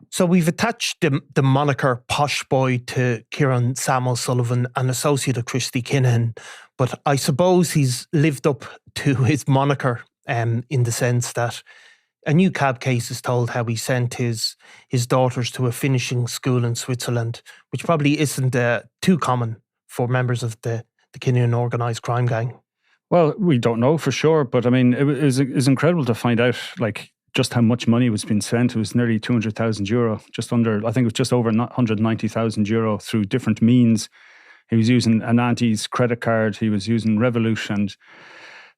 So we've attached the moniker Posh Boy to Ciaran Sam O'Sullivan, an associate of Christy Kinahan, but I suppose he's lived up to his moniker in the sense that a new cab case is told how he sent his daughters to a finishing school in Switzerland, which probably isn't too common for members of the Kinahan organised crime gang. Well, we don't know for sure, but I mean, it was incredible to find out, like, just how much money was being spent. It was nearly 200,000 euro, just under, I think it was just over 190,000 euro through different means. He was using an auntie's credit card, he was using Revolut,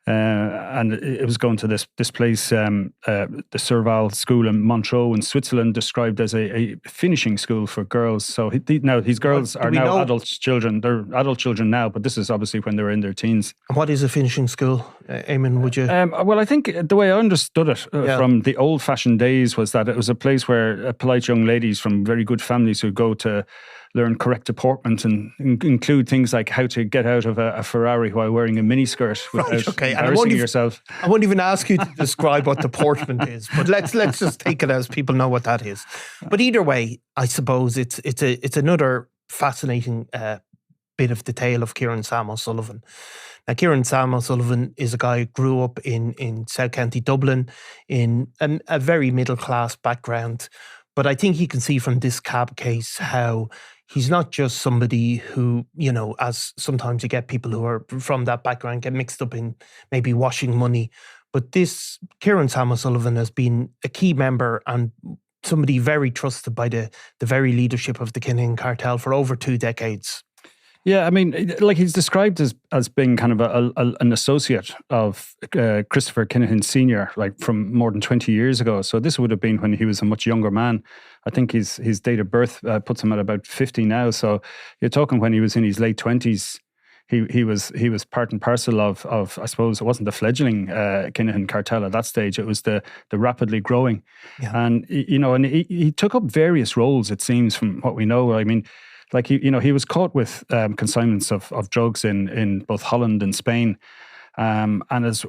and it was going to this place, the Serval School in Montreux in Switzerland, described as a finishing school for girls. So now these girls are now adult children. They're adult children now, but this is obviously when they were in their teens. And what is a finishing school, Eamon, would you? Well, I think the way I understood it from the old-fashioned days was that it was a place where polite young ladies from very good families would go to learn correct deportment and include things like how to get out of a Ferrari while wearing a miniskirt without embarrassing yourself. I won't even ask you to describe what deportment is, but let's just take it as people know what that is. But either way, I suppose it's another fascinating bit of the tale of Ciaran Sam O'Sullivan. Now, Ciaran Sam O'Sullivan is a guy who grew up in South County Dublin in a very middle-class background. But I think you can see from this cab case how he's not just somebody who, you know, as sometimes you get people who are from that background get mixed up in maybe washing money. But this Ciaran Sam O'Sullivan has been a key member and somebody very trusted by the very leadership of the Kinahan cartel for over 2 decades. Yeah, I mean, like, he's described as being kind of an associate of Christopher Kinahan Sr., like from more than 20 years ago. So this would have been when he was a much younger man. I think his date of birth puts him at about 50 now. So you're talking when he was in his late 20s. He was part and parcel of I suppose it wasn't the fledgling Kinahan cartel at that stage. It was the rapidly growing. Yeah. And, you know, and he took up various roles, it seems, from what we know. I mean, like, he was caught with consignments of drugs in both Holland and Spain. And as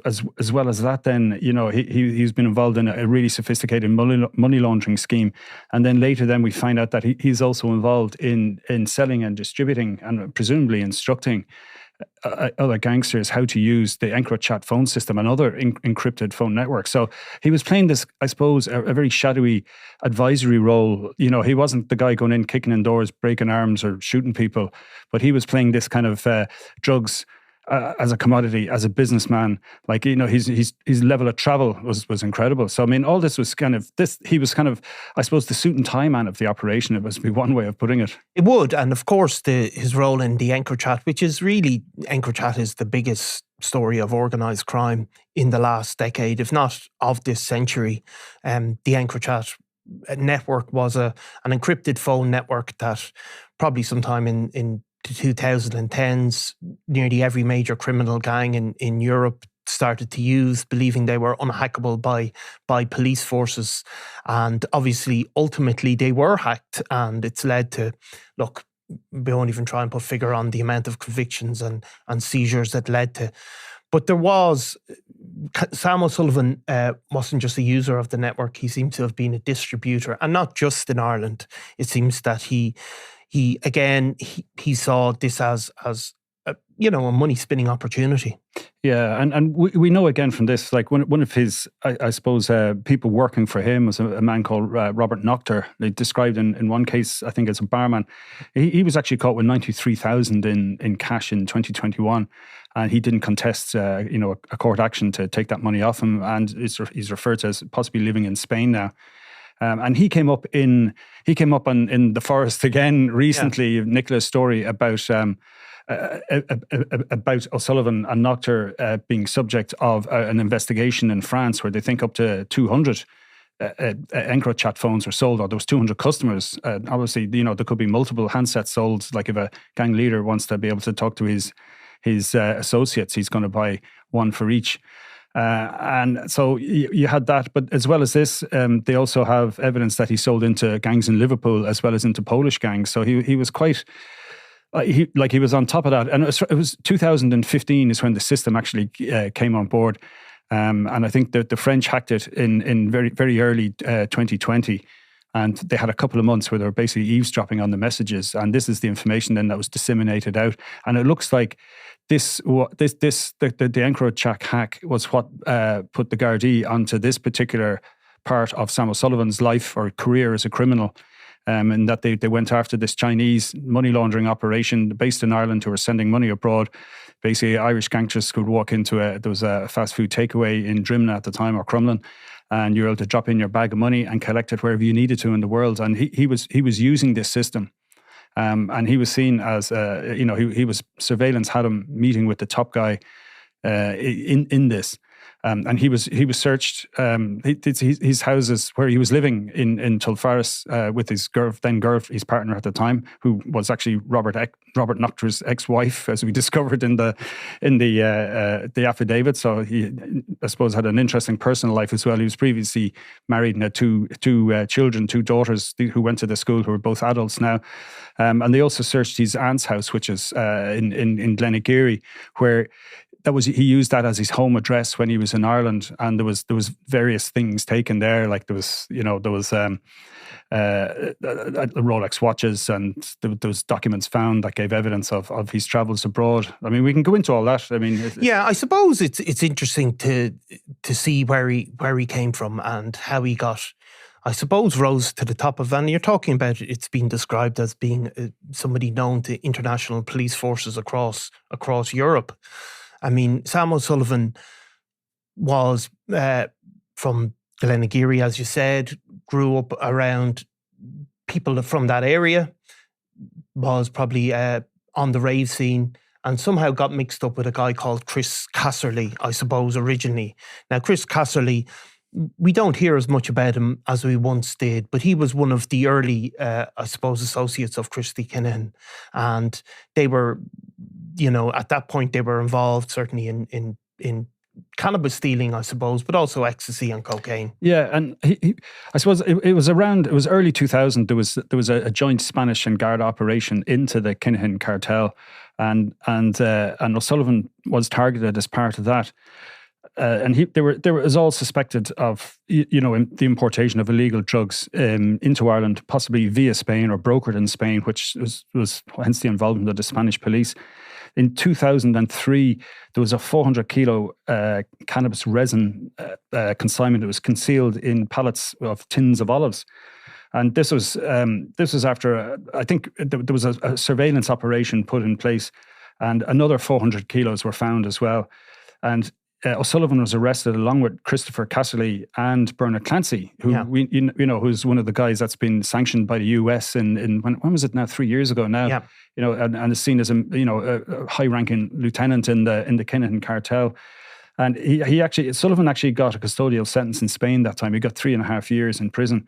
well as that, then, you know, he's been involved in a really sophisticated money laundering scheme. And then later we find out that he's also involved in selling and distributing and presumably instructing other gangsters how to use the EncroChat phone system and other encrypted phone networks. So he was playing this, I suppose, a very shadowy advisory role. You know, he wasn't the guy going in, kicking in doors, breaking arms or shooting people, but he was playing this kind of drugs as a commodity, as a businessman. Like, you know, his level of travel was incredible. So I mean, all this was kind of he was kind of, I suppose, the suit and tie man of the operation. It must be one way of putting it. It would, and of course his role in the EncroChat, which is really, EncroChat is the biggest story of organised crime in the last decade, if not of this century. The EncroChat network was an encrypted phone network that probably sometime in the 2010s, nearly every major criminal gang in Europe started to use, believing they were unhackable by police forces. And obviously, ultimately, they were hacked, and it's led to, look, we won't even try and put figure on the amount of convictions and seizures that led to. But there was, Sam O'Sullivan wasn't just a user of the network, he seemed to have been a distributor, and not just in Ireland. It seems that he saw this as a money spinning opportunity. Yeah, and we know again from this, like one of his, I suppose, people working for him was a man called Robert Nocter. They described in one case, I think, as a barman. He was actually caught with 93,000 in cash in 2021, and he didn't contest, a court action to take that money off him, and he's referred to as possibly living in Spain now. And he came up in the forest again recently. Yeah. Nicola's story about O'Sullivan and Nocter being subject of an investigation in France where they think up to 200 EncroChat phones were sold, or there was 200 customers. Obviously, you know, there could be multiple handsets sold. Like if a gang leader wants to be able to talk to his associates, he's going to buy one for each. And so you had that, but as well as this, they also have evidence that he sold into gangs in Liverpool as well as into Polish gangs. So he was quite, he was on top of that. And it was 2015 is when the system actually came on board. And I think that the French hacked it in very, very early 2020. And they had a couple of months where they were basically eavesdropping on the messages. And this is the information then that was disseminated out. And it looks like the EncroChat hack was what put the Gardaí onto this particular part of Sam O'Sullivan's life or career as a criminal. And that they went after this Chinese money laundering operation based in Ireland who were sending money abroad. Basically, Irish gangsters could walk into there was a fast food takeaway in Drimna at the time, or Crumlin, and you were able to drop in your bag of money and collect it wherever you needed to in the world. And he was using this system. And he was seen as, he was, surveillance had him meeting with the top guy in this. And he was searched. His houses where he was living in Tulfaris with his his partner at the time, who was actually Robert Noctor's ex-wife, as we discovered in the affidavit. So he, I suppose, had an interesting personal life as well. He was previously married and had two children, two daughters who went to the school, who are both adults now. And they also searched his aunt's house, which is in Glenageary, where he used that as his home address when he was in Ireland, and there was various things taken there, like there was Rolex watches, and there was documents found that gave evidence of his travels abroad. I mean, we can go into all that. I mean, yeah, I suppose it's interesting to see where he came from and how he got, I suppose, rose to the top of. And you're talking about it's been described as being somebody known to international police forces across Europe. I mean, Sam O'Sullivan was from Glenageary, as you said, grew up around people from that area, was probably on the rave scene, and somehow got mixed up with a guy called Chris Casserly, I suppose, originally. Now, Chris Casserly, we don't hear as much about him as we once did, but he was one of the early, I suppose, associates of Christy Kinahan. And they were, at that point, they were involved certainly in cannabis dealing, I suppose, but also ecstasy and cocaine. Yeah, and I suppose it was early 2000. There was a joint Spanish and Garda operation into the Kinahan cartel, and O'Sullivan was targeted as part of that. And they was all suspected of the importation of illegal drugs into Ireland, possibly via Spain or brokered in Spain, which was hence the involvement of the Spanish police. In 2003, there was a 400 kilo cannabis resin consignment that was concealed in pallets of tins of olives. And this was after, I think there was a surveillance operation put in place, and another 400 kilos were found as well. And O'Sullivan was arrested along with Christopher Casserly and Bernard Clancy, who who's one of the guys that's been sanctioned by the US in when was it now? 3 years ago now. Yeah. And is seen as a high-ranking lieutenant in the Kinahan cartel. And Sullivan actually got a custodial sentence in Spain that time. He got 3.5 years in prison.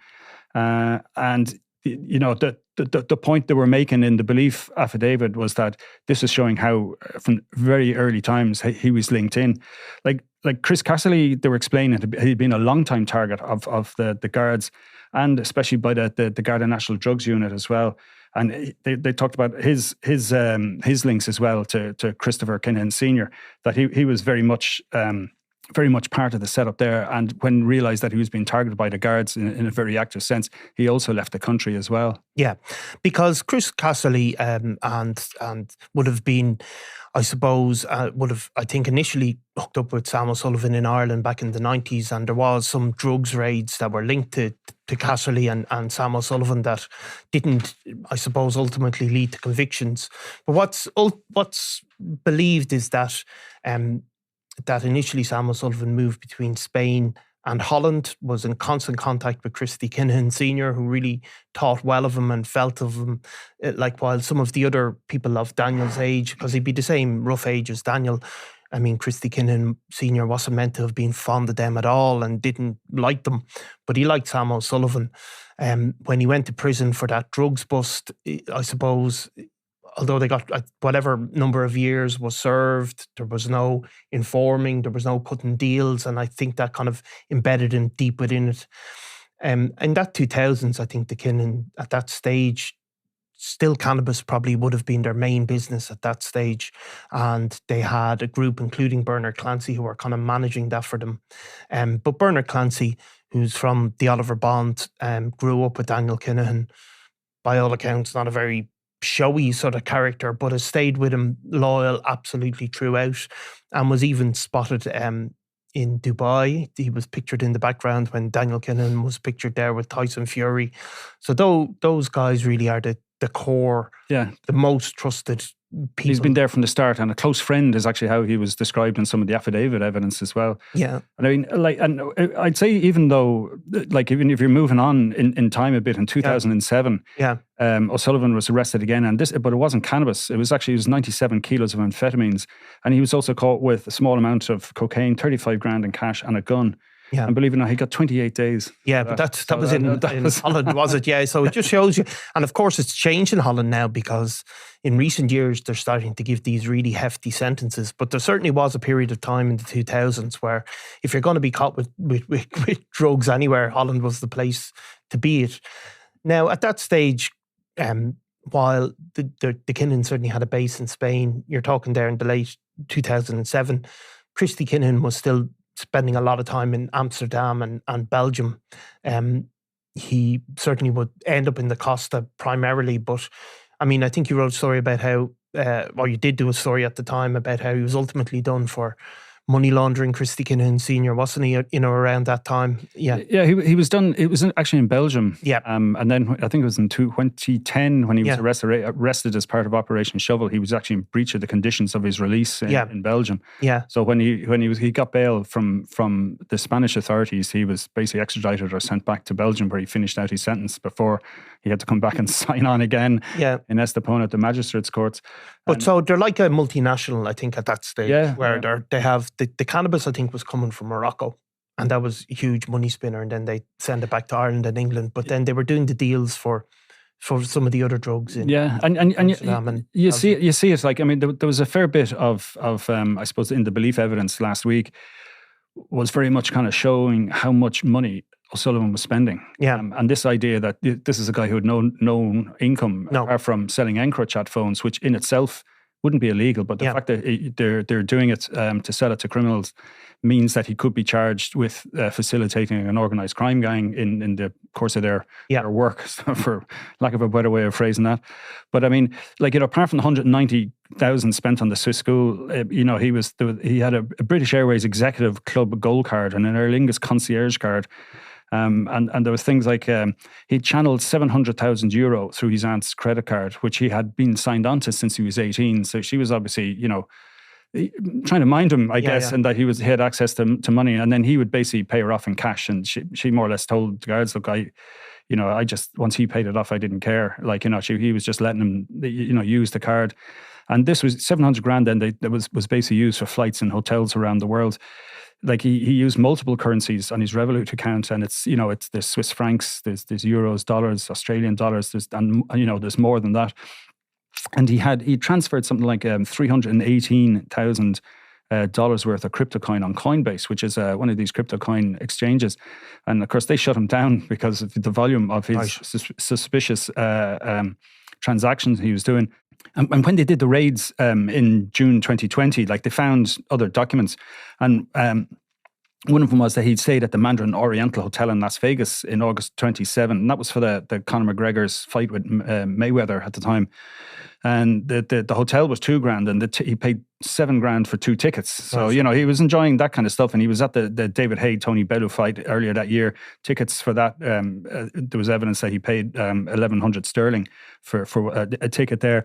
And the point they were making in the belief affidavit was that this is showing how from very early times he was linked in. Like Chris Casserly, they were explaining he'd been a long-time target of the guards, and especially by the Garda National Drugs Unit as well. And they talked about his links as well to Christopher Kinahan Sr., that he was very much part of the setup there, and when realised that he was being targeted by the guards in a very active sense, he also left the country as well. Yeah, because Chris Casserly and would have been, I suppose, I think initially hooked up with Sam O'Sullivan in Ireland back in the 90s, and there was some drugs raids that were linked to Casserly and Sam O'Sullivan that didn't, I suppose, ultimately lead to convictions. But what's believed is that that initially Sam O'Sullivan moved between Spain and Holland, was in constant contact with Christy Kinahan Sr., who really thought well of him and felt of him, like while some of the other people of Daniel's age, because he'd be the same rough age as Daniel, I mean, Christy Kinahan Sr. wasn't meant to have been fond of them at all and didn't like them, but he liked Sam O'Sullivan. When he went to prison for that drugs bust, I suppose, although they got whatever number of years was served, there was no informing, there was no cutting deals, and I think that kind of embedded him deep within it. In that 2000s, I think the Kinahan at that stage still cannabis probably would have been their main business at that stage. And they had a group, including Bernard Clancy, who were kind of managing that for them. But Bernard Clancy, who's from the Oliver Bond, grew up with Daniel Kinahan. By all accounts, not a very showy sort of character, but has stayed with him loyal absolutely throughout, and was even spotted in Dubai. He was pictured in the background when Daniel Kinahan was pictured there with Tyson Fury. So those guys really are the core, the most trusted people. He's been there from the start, and a close friend is actually how he was described in some of the affidavit evidence as well. Yeah. And I mean, and I'd say even if you're moving on in time a bit, in 2007, O'Sullivan was arrested again, but it wasn't cannabis. It was 97 kilos of amphetamines, and he was also caught with a small amount of cocaine, 35 grand in cash, and a gun. Yeah. And believe it or not, he got 28 days. Yeah, but that was in Holland, was it? Yeah, so it just shows you. And of course, it's changed in Holland now, because in recent years, they're starting to give these really hefty sentences. But there certainly was a period of time in the 2000s where if you're going to be caught with drugs anywhere, Holland was the place to be it. Now, at that stage, while the Kinahan certainly had a base in Spain, you're talking there in the late 2007, Christy Kinahan was still spending a lot of time in Amsterdam and Belgium. He certainly would end up in the Costa primarily, but I mean, I think you wrote a story about how, or you did do a story at the time about how he was ultimately done for money laundering. Christy Kinahan Senior, wasn't he? Around that time. Yeah, he was done. It was actually in Belgium. Yeah, and then I think it was in 2010 when he was arrested as part of Operation Shovel. He was actually in breach of the conditions of his release in Belgium. Yeah. So when he got bail from the Spanish authorities, he was basically extradited or sent back to Belgium, where he finished out his sentence before he had to come back and sign on again in Estepona at the magistrates' courts. But so they're like a multinational, I think, at that stage, where they have the cannabis, I think, was coming from Morocco, and that was a huge money spinner, and then they send it back to Ireland and England. But then they were doing the deals for some of the other drugs in and you see it, like, I mean, there was a fair bit of I suppose in the belief evidence last week was very much kind of showing how much money O'Sullivan was spending. Yeah. And this idea that this is a guy who had no income apart from selling EncroChat phones, which in itself wouldn't be illegal, but the fact that they're doing it to sell it to criminals means that he could be charged with facilitating an organised crime gang in the course of their work, for lack of a better way of phrasing that. But I mean, like, apart from the 190,000 spent on the Swiss school, he had a British Airways Executive Club Gold Card and an Aer Lingus Concierge Card. And there was things like he channeled €700,000 through his aunt's credit card, which he had been signed on to since he was 18. So she was obviously, trying to mind him, I guess, and that he had access to money. And then he would basically pay her off in cash. And she more or less told the guards, look, I just, once he paid it off, I didn't care. Like, he was just letting him, use the card. And this was 700 grand then that was basically used for flights and hotels around the world. Like, he used multiple currencies on his Revolut account, and there's Swiss francs, there's euros, dollars, Australian dollars, there's more than that. And he transferred something like $318,000 worth of crypto coin on Coinbase, which is one of these crypto coin exchanges. And of course, they shut him down because of the volume of his suspicious transactions he was doing. And when they did the raids in June 2020, like, they found other documents, and one of them was that he'd stayed at the Mandarin Oriental Hotel in Las Vegas in August 27, and that was for the Conor McGregor's fight with Mayweather at the time. And the hotel was $2,000, and he paid $7,000 for 2 tickets. So, he was enjoying that kind of stuff. And he was at the David Haye, Tony Bellew fight earlier that year. Tickets for that, there was evidence that he paid 1,100 sterling for a ticket there.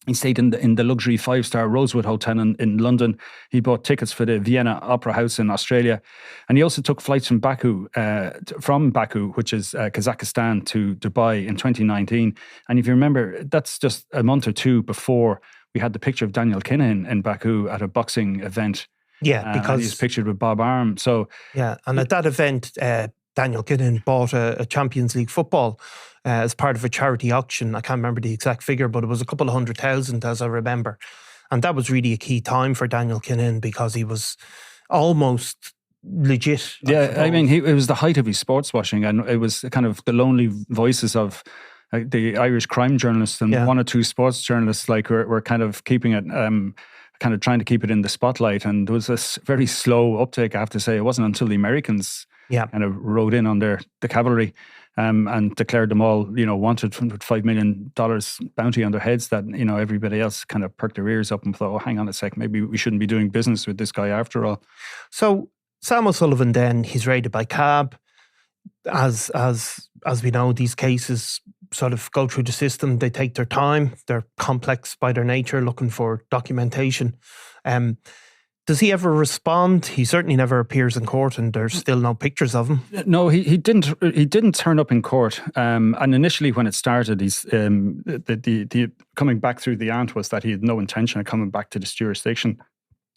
He stayed in the luxury 5-star Rosewood Hotel in London. He bought tickets for the Vienna Opera House in Australia. And he also took flights from Baku, which is Kazakhstan, to Dubai in 2019. And if you remember, that's just a month or two before we had the picture of Daniel Kinahan in Baku at a boxing event. Yeah, because he's pictured with Bob Arm. So and at that event, Daniel Kinahan bought a Champions League football as part of a charity auction. I can't remember the exact figure, but it was a couple of 100,000, as I remember. And that was really a key time for Daniel Kinahan, because he was almost legit. I mean, it was the height of his sports washing, and it was kind of the lonely voices of the Irish crime journalists and one or two sports journalists were kind of keeping it, kind of trying to keep it in the spotlight. And there was this very slow uptake, I have to say. It wasn't until the Americans kind of rode in on the cavalry and declared them all, wanted $5 million bounty on their heads, that, everybody else kind of perked their ears up and thought, oh, hang on a sec, maybe we shouldn't be doing business with this guy after all. So Sam O'Sullivan then, he's raided by CAB. As we know, these cases sort of go through the system. They take their time. They're complex by their nature, looking for documentation. Does he ever respond? He certainly never appears in court, and there's still no pictures of him. No, he didn't turn up in court. And initially, when it started, he's the coming back through the aunt was that he had no intention of coming back to this jurisdiction.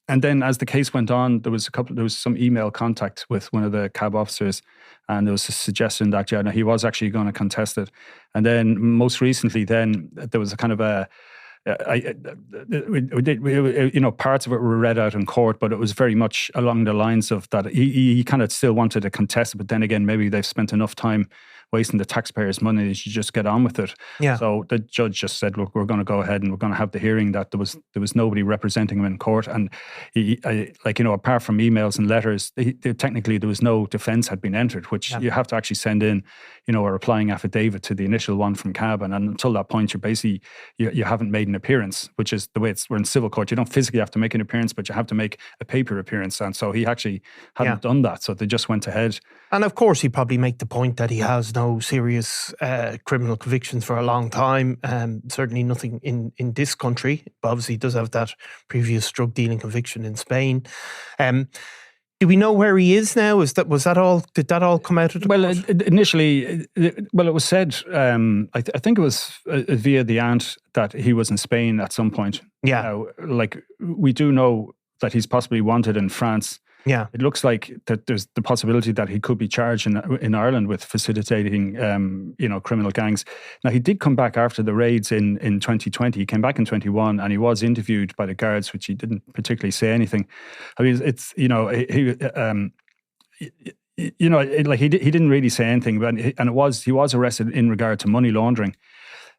And then, as the case went on, there was some email contact with one of the CAB officers, and there was a suggestion that he was actually going to contest it. And then, most recently, then there was a kind of a. Parts of it were read out in court, but it was very much along the lines of that he kind of still wanted to contest it, but then again, maybe they've spent enough time wasting the taxpayers' money, they should just get on with it. Yeah. So the judge just said, look, we're going to go ahead and we're going to have the hearing, that there was nobody representing him in court. And apart from emails and letters, technically there was no defence had been entered, which you have to actually send in, a replying affidavit to the initial one from CAB. And until that point, you're basically, you haven't made an appearance, which is the way we're in civil court. You don't physically have to make an appearance, but you have to make a paper appearance. And so he actually hadn't done that. So they just went ahead. And of course, he'd probably make the point that he has no serious criminal convictions for a long time. Certainly nothing in this country, but obviously he does have that previous drug dealing conviction in Spain. Do we know where he is now? Did that all come out of the court? Initially, it was said, I think it was via the aunt, that he was in Spain at some point. Yeah. Now, we do know that he's possibly wanted in France. Yeah, it looks like that there's the possibility that he could be charged in Ireland with facilitating, criminal gangs. Now, he did come back after the raids in 2020. He came back in 21, and he was interviewed by the guards, which he didn't particularly say anything. I mean, it's he didn't really say anything, but he was arrested in regard to money laundering.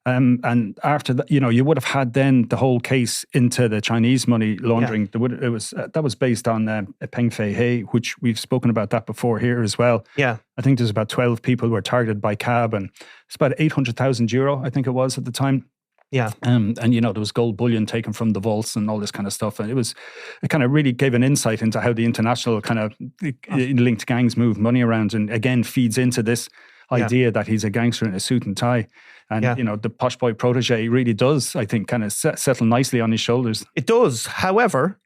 And after that, you would have had then the whole case into the Chinese money laundering. Yeah. That was based on Peng Fei He, which we've spoken about that before here as well. Yeah, I think there's about 12 people who were targeted by CAB, and it's about €800,000, I think it was at the time. Yeah, and there was gold bullion taken from the vaults and all this kind of stuff, and it kind of really gave an insight into how the international kind of linked gangs move money around, and again feeds into this idea that he's a gangster in a suit and tie. And, the posh boy protégé really does, I think, kind of settle nicely on his shoulders. It does. However,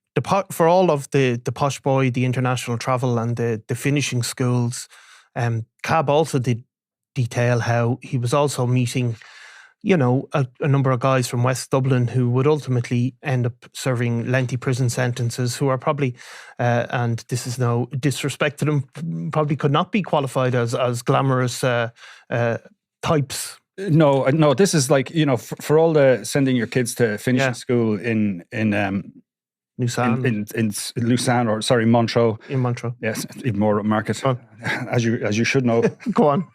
for all of the posh boy, the international travel and the finishing schools, CAB also did detail how he was also meeting, a number of guys from West Dublin who would ultimately end up serving lengthy prison sentences, who are probably, and this is no disrespect to them, probably could not be qualified as glamorous types. No, this is like, for all the sending your kids to finishing school in Lucerne. In Lucerne, or sorry, Montreux. In Montreux. Yes, even more market, as you should know. Go on.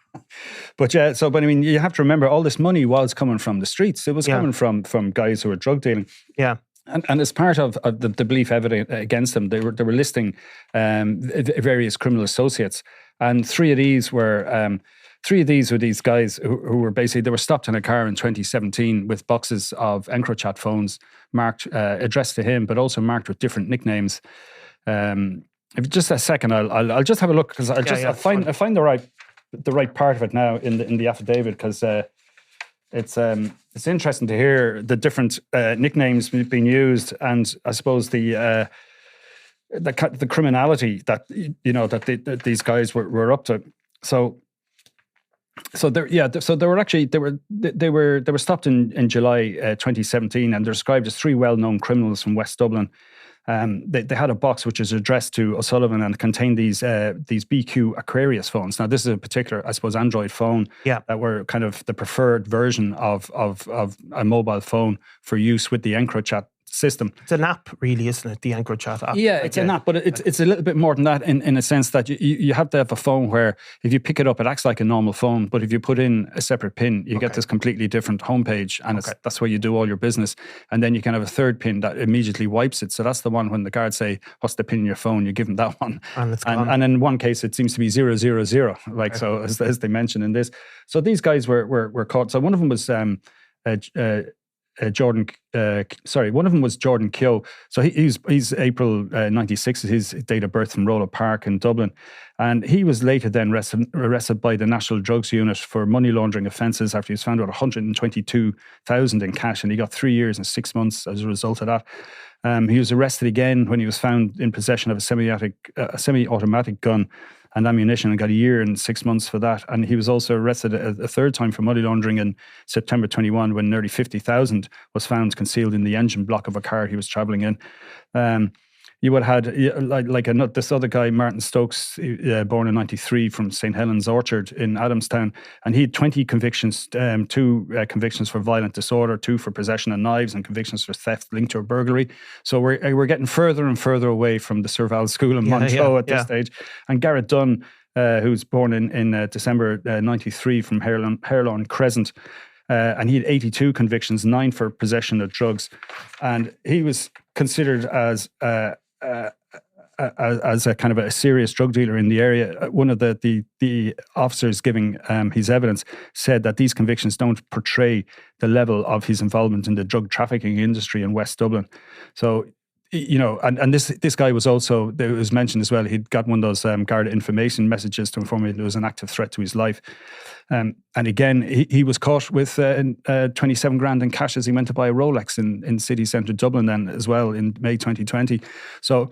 But I mean, you have to remember, all this money was coming from the streets. It was coming from guys who were drug dealing. Yeah. And as part of the belief evidence against them, they were listing various criminal associates, and three of these were these guys who were basically, they were stopped in a car in 2017 with boxes of EncroChat phones marked, addressed to him, but also marked with different nicknames. If just a second, I'll just have a look, because I'll find the right part of it now in the affidavit, because it's interesting to hear the different nicknames being used, and I suppose the criminality that these guys were up to. So they were stopped in July 2017, and they're described as three well-known criminals from West Dublin. They had a box which is addressed to O'Sullivan and contained these BQ Aquarius phones. Now, this is a particular, I suppose, Android phone that were kind of the preferred version of a mobile phone for use with the EncroChat system. It's an app, really, isn't it? The EncroChat app. Yeah, it's an app, but it's a little bit more than that in a sense that you have to have a phone where if you pick it up, it acts like a normal phone, but if you put in a separate pin, you get this completely different homepage, and that's where you do all your business. And then you can have a third pin that immediately wipes it. So that's the one when the guards say, "What's the pin in your phone?" You give them that one, and in one case it seems to be 000, like so as they mentioned in this. So these guys were caught. So one of them was Jordan. One of them was Jordan Keogh. So he's April 96 is his date of birth, from Rolla Park in Dublin, and he was later then arrested by the National Drugs Unit for money laundering offences after he was found with 122,000 in cash, and he got 3 years and 6 months as a result of that. He was arrested again when he was found in possession of a semi-automatic gun and ammunition, and got 1 year and 6 months for that. And he was also arrested a third time for money laundering in September 21, when nearly 50,000 was found concealed in the engine block of a car he was travelling in. You would have had this other guy, Martin Stokes, born in 93, from St. Helens Orchard in Adamstown, and he had 20 convictions, 2 convictions for violent disorder, 2 for possession of knives, and convictions for theft linked to a burglary. So we're getting further and further away from the Serval School in Montreux at this stage. And Garrett Dunn, who's born in December 93 from Hairlawn Crescent, and he had 82 convictions, 9 for possession of drugs, and he was considered as a kind of a serious drug dealer in the area. One of the officers giving his evidence said that these convictions don't portray the level of his involvement in the drug trafficking industry in West Dublin. So, and this guy was also, it was mentioned as well, he'd got one of those Garda information messages to inform him there was an active threat to his life. And again, he was caught with 27 grand in cash as he went to buy a Rolex in city centre Dublin then as well in May 2020. So,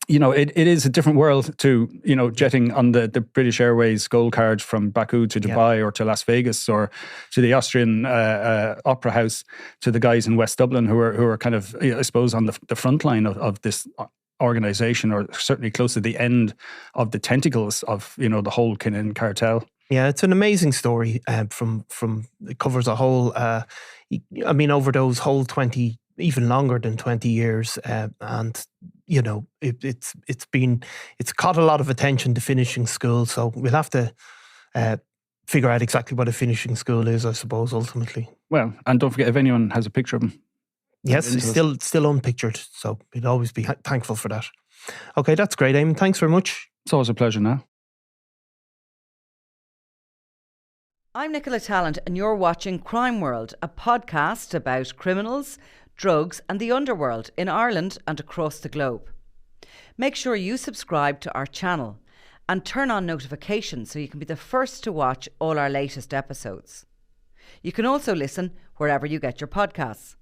it is a different world to, jetting on the British Airways gold card from Baku to Dubai or to Las Vegas or to the Austrian Opera House, to the guys in West Dublin who are kind of, I suppose, on the front line of this organisation, or certainly close to the end of the tentacles of, the whole Kinahan cartel. Yeah, it's an amazing story. From it covers a whole. Over those whole 20, even longer than 20 years, and it's caught a lot of attention to finishing school. So we'll have to figure out exactly what a finishing school is, I suppose, ultimately. Well, and don't forget, if anyone has a picture of him. Yes, he's still unpictured. So we'd always be thankful for that. Okay, that's great, Eamon. Thanks very much. It's always a pleasure now. I'm Nicola Tallant, and you're watching Crime World, a podcast about criminals, drugs and the underworld in Ireland and across the globe. Make sure you subscribe to our channel and turn on notifications so you can be the first to watch all our latest episodes. You can also listen wherever you get your podcasts.